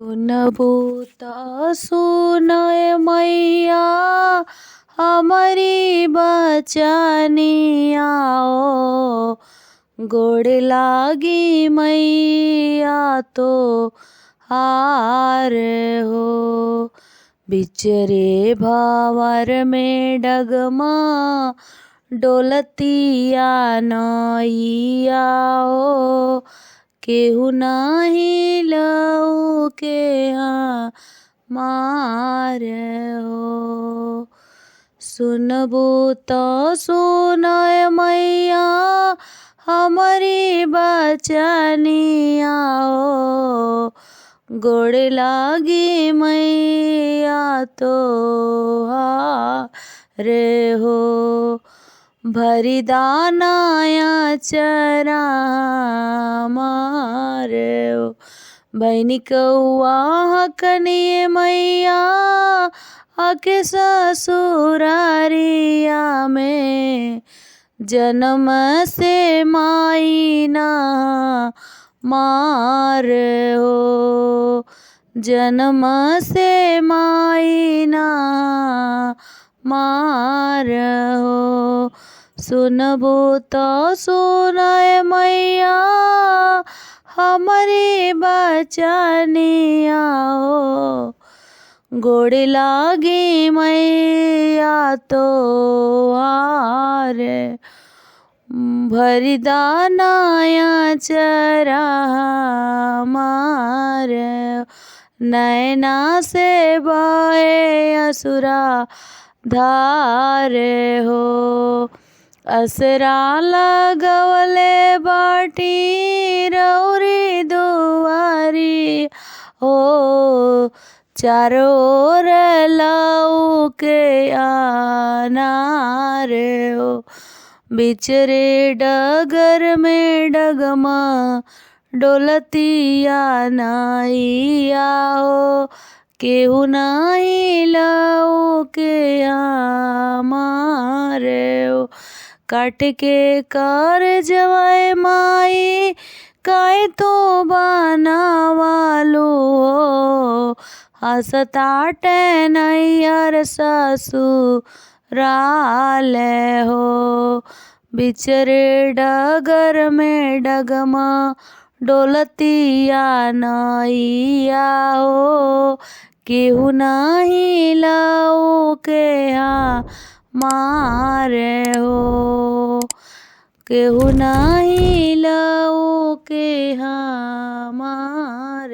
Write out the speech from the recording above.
सुनबो त सुनय मैया हमारी बचनिया गोड़ लागी मैया तो हार हो। बिचरे भावर में डगमा डोलतिया नैया हो। केहू नाही लऊ के मार हो। सुनबो त सुनय मैया हमारी बचनिया हो। गोड़ लागी मैया तो हारे हो। भरी दानाया चरा मारे हो। बहनी कौआ हकनिए मैया आके ससुरारिया में जन्म से माई ना मार हो। जन्म से माई ना मार हो। सुनबो त सुनय मैया हमारी बचनिया हो। गोड़ लागी मैया तो हार। भरी दानाया चरा मार। नैना से बहे असुरा धार हो। असरा लगवले बाटी रौरी दुआरी हो। चारों ओर लऊ के अनार हो। बिचरे डगर में डगमा डोलतिया नैया हो। केहू नाही लऊ के मार हो। काट के कर जवाय माई काहे तो बनावालू हो। हसताटे नैयर ससुराल हो। बिचरे डगर में डगमा डोलतिया नैया हो। केहू नाही लऊ के मार हो। केहू नाही लऊ के मार।